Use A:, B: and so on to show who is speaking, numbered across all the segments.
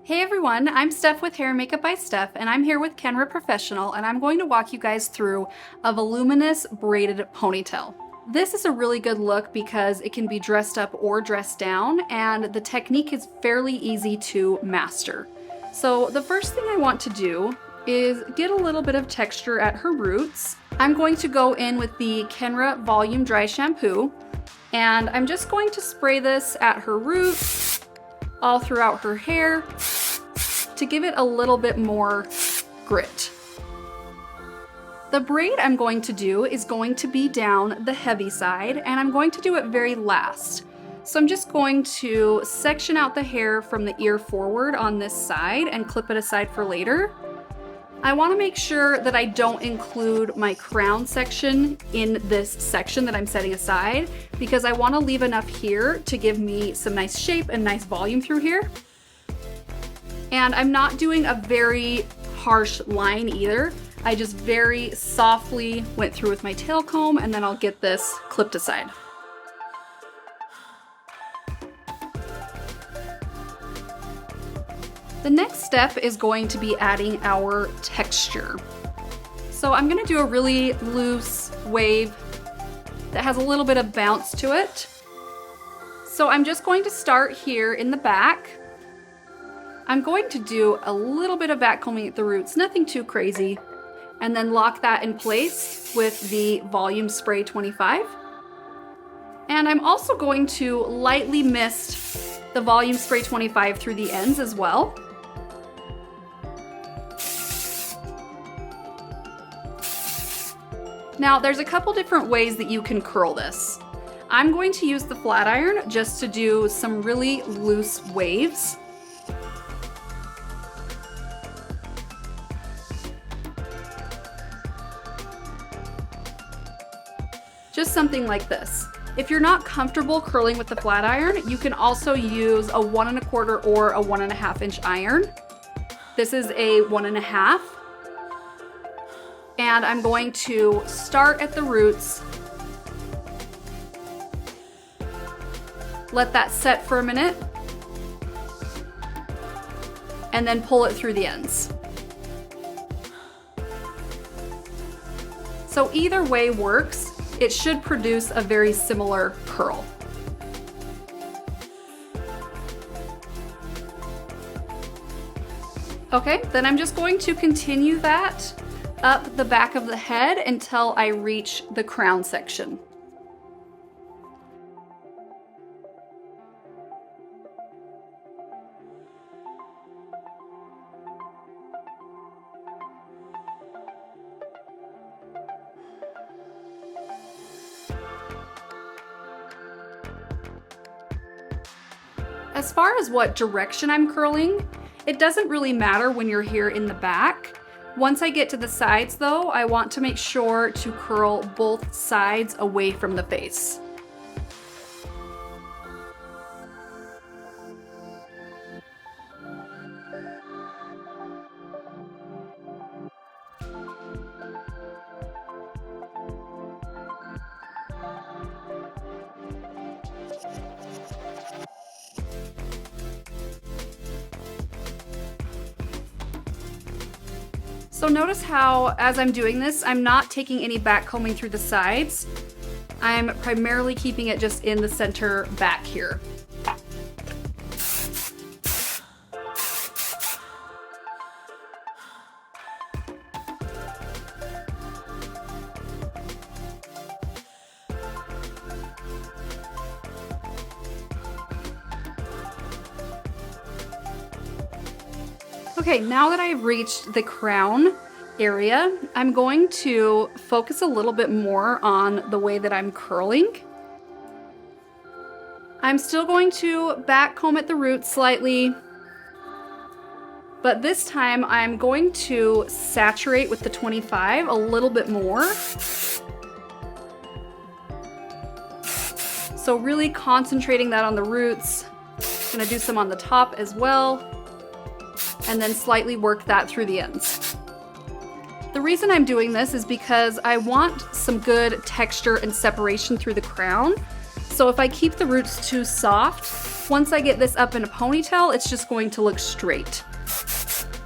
A: Hey everyone, I'm Steph with Hair and Makeup by Steph, and I'm here with Kenra Professional, and I'm going to walk you guys through a voluminous braided ponytail. This is a really good look because it can be dressed up or dressed down, and the technique is fairly easy to master. So the first thing I want to do is get a little bit of texture at her roots. I'm going to go in with the Kenra Volume Dry Shampoo, and I'm just going to spray this at her roots, all throughout her hair, to give it a little bit more grit. The braid I'm going to do is going to be down the heavy side, and I'm going to do it very last. So I'm just going to section out the hair from the ear forward on this side and clip it aside for later. I want to make sure that I don't include my crown section in this section that I'm setting aside, because I want to leave enough here to give me some nice shape and nice volume through here. And I'm not doing a very harsh line either. I just very softly went through with my tail comb, and then I'll get this clipped aside. The next step is going to be adding our texture. So I'm gonna do a really loose wave that has a little bit of bounce to it. So I'm just going to start here in the back. I'm going to do a little bit of back combing at the roots, nothing too crazy, and then lock that in place with the Volume Spray 25. And I'm also going to lightly mist the Volume Spray 25 through the ends as well. Now, there's a couple different ways that you can curl this. I'm going to use the flat iron just to do some really loose waves. Just something like this. If you're not comfortable curling with the flat iron, you can also use a 1 1/4 or a 1 1/2 inch iron. This is a 1 1/2. And I'm going to start at the roots, let that set for a minute, and then pull it through the ends. So either way works. It should produce a very similar curl. Okay, then I'm just going to continue that up the back of the head until I reach the crown section. As far as what direction I'm curling, it doesn't really matter when you're here in the back. Once I get to the sides though, I want to make sure to curl both sides away from the face. So notice how, as I'm doing this, I'm not taking any back combing through the sides. I'm primarily keeping it just in the center back here. Okay, now that I've reached the crown area, I'm going to focus a little bit more on the way that I'm curling. I'm still going to back comb at the roots slightly, but this time I'm going to saturate with the 25 a little bit more. So really concentrating that on the roots. I'm gonna do some on the top as well, and then slightly work that through the ends. The reason I'm doing this is because I want some good texture and separation through the crown. So if I keep the roots too soft, Once I get this up in a ponytail, it's just going to look straight.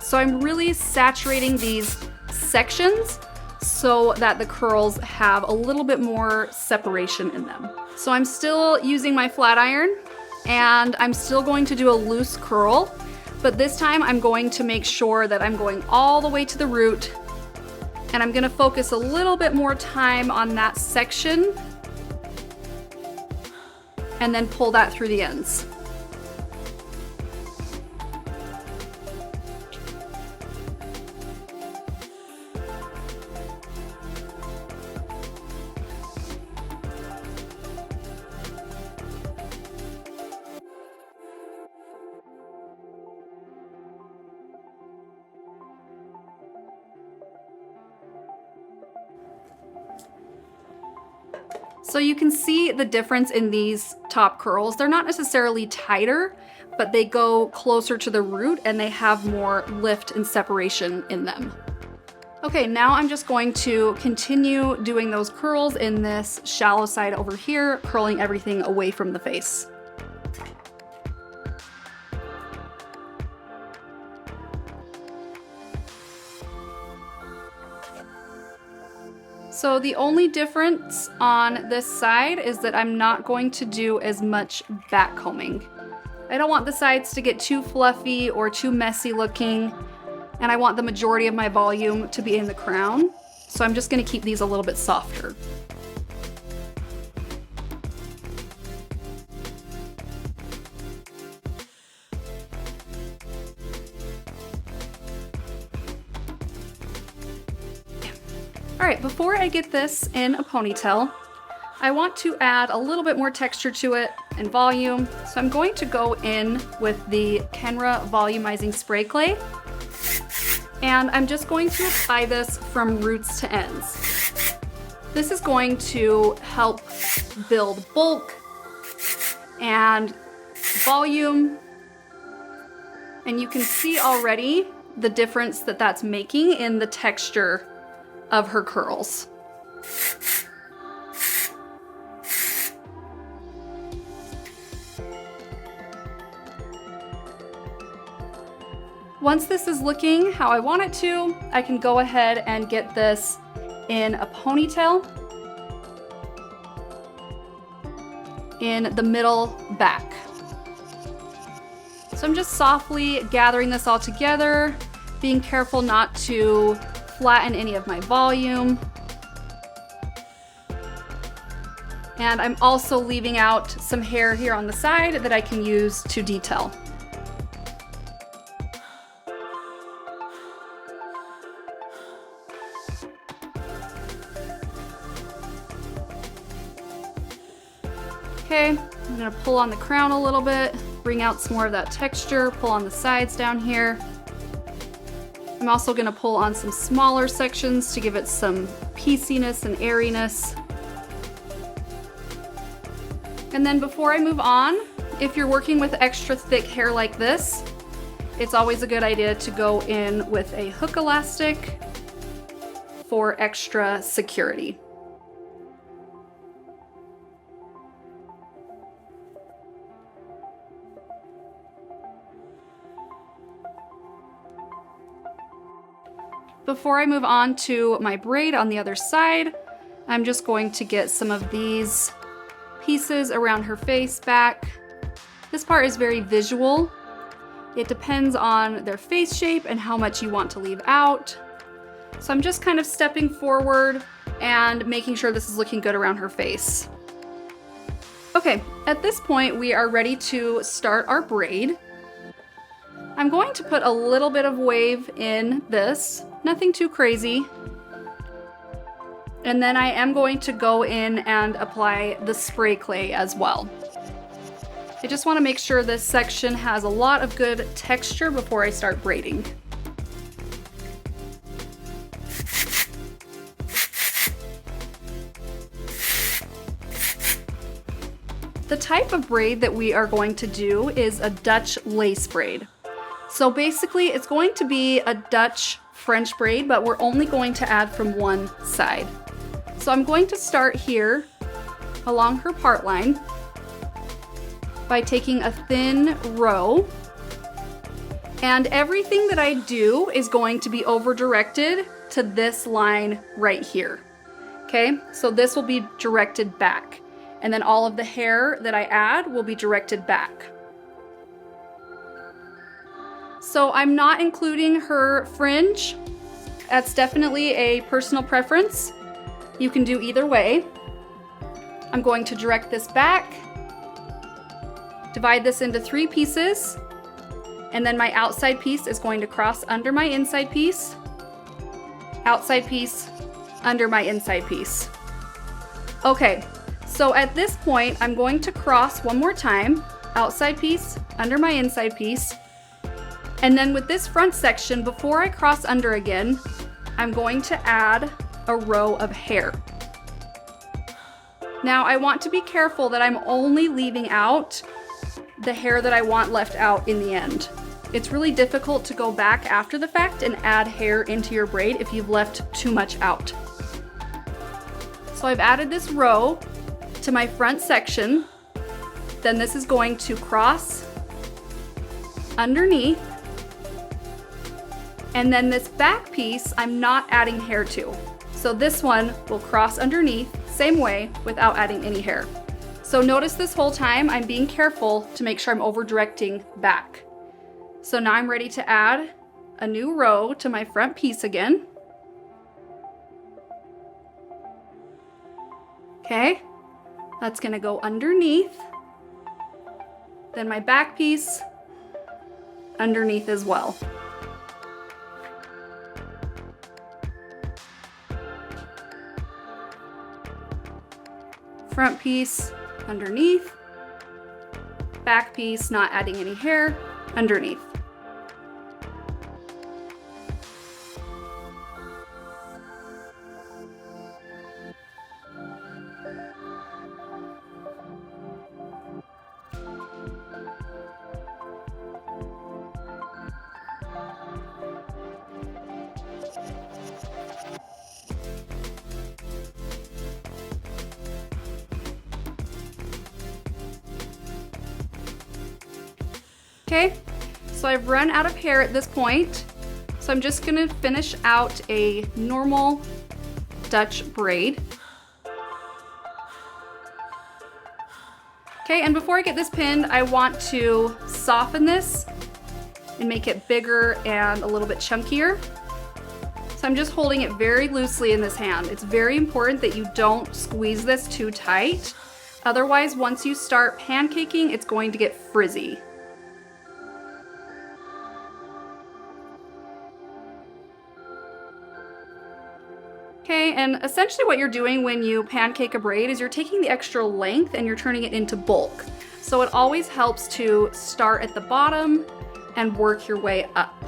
A: So I'm really saturating these sections so that the curls have a little bit more separation in them. So I'm still using my flat iron, and I'm still going to do a loose curl, but this time I'm going to make sure that I'm going all the way to the root, and I'm gonna focus a little bit more time on that section and then pull that through the ends. So you can see the difference in these top curls. They're not necessarily tighter, but they go closer to the root and they have more lift and separation in them. Okay, now I'm just going to continue doing those curls in this shallow side over here, curling everything away from the face. So the only difference on this side is that I'm not going to do as much back combing. I don't want the sides to get too fluffy or too messy looking, and I want the majority of my volume to be in the crown. So I'm just gonna keep these a little bit softer. All right, before I get this in a ponytail, I want to add a little bit more texture to it and volume. So I'm going to go in with the Kenra Volumizing Spray Clay. And I'm just going to apply this from roots to ends. This is going to help build bulk and volume. And you can see already the difference that that's making in the texture of her curls. Once this is looking how I want it to, I can go ahead and get this in a ponytail in the middle back. So I'm just softly gathering this all together, being careful not to flatten any of my volume. And I'm also leaving out some hair here on the side that I can use to detail. Okay, I'm gonna pull on the crown a little bit, bring out some more of that texture, pull on the sides down here. I'm also gonna pull on some smaller sections to give it some pieciness and airiness. And then before I move on, if you're working with extra thick hair like this, it's always a good idea to go in with a hook elastic for extra security. Before I move on to my braid on the other side, I'm just going to get some of these pieces around her face back. This part is very visual. It depends on their face shape and how much you want to leave out. So I'm just kind of stepping forward and making sure this is looking good around her face. Okay, at this point we are ready to start our braid. I'm going to put a little bit of wave in this, nothing too crazy. And then I am going to go in and apply the spray clay as well. I just want to make sure this section has a lot of good texture before I start braiding. The type of braid that we are going to do is a Dutch lace braid. So basically it's going to be a Dutch French braid, but we're only going to add from one side. So I'm going to start here along her part line. by taking a thin row, and everything that I do is going to be over directed to this line right here. Okay, so this will be directed back, and then all of the hair that I add will be directed back. So I'm not including her fringe. That's definitely a personal preference. You can do either way. I'm going to direct this back, divide this into 3 pieces, and then my outside piece is going to cross under my inside piece, outside piece, under my inside piece. Okay, so at this point, I'm going to cross one more time, outside piece, under my inside piece, and then with this front section, before I cross under again, I'm going to add a row of hair. Now I want to be careful that I'm only leaving out the hair that I want left out in the end. It's really difficult to go back after the fact and add hair into your braid if you've left too much out. So I've added this row to my front section. Then this is going to cross underneath. And then this back piece, I'm not adding hair to. So this one will cross underneath, same way, without adding any hair. So notice this whole time I'm being careful to make sure I'm over directing back. So now I'm ready to add a new row to my front piece again. Okay, that's gonna go underneath. Then my back piece underneath as well. Front piece underneath, back piece not adding any hair underneath. Okay, so I've run out of hair at this point, so I'm just gonna finish out a normal Dutch braid. Okay, and before I get this pinned, I want to soften this and make it bigger and a little bit chunkier. So I'm just holding it very loosely in this hand. It's very important that you don't squeeze this too tight. Otherwise, once you start pancaking, it's going to get frizzy. Okay, and essentially what you're doing when you pancake a braid is you're taking the extra length and you're turning it into bulk. So it always helps to start at the bottom and work your way up.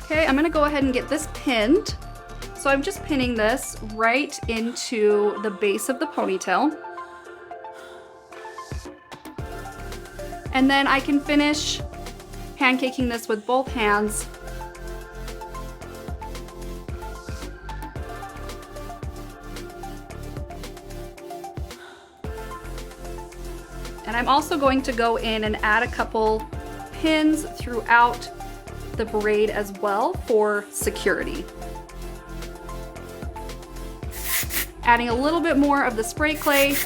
A: Okay, I'm gonna go ahead and get this pinned. So I'm just pinning this right into the base of the ponytail. And then I can finish pancaking this with both hands. And I'm also going to go in and add a couple pins throughout the braid as well for security. Adding a little bit more of the spray clay.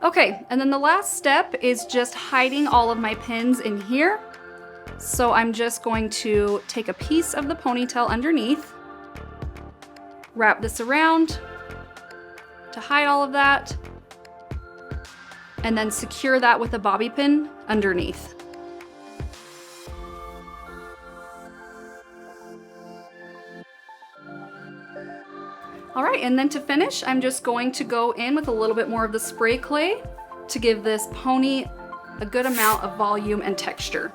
A: Okay, and then the last step is just hiding all of my pins in here. So I'm just going to take a piece of the ponytail underneath, wrap this around to hide all of that, and then secure that with a bobby pin underneath. All right, and then to finish, I'm just going to go in with a little bit more of the spray clay to give this pony a good amount of volume and texture.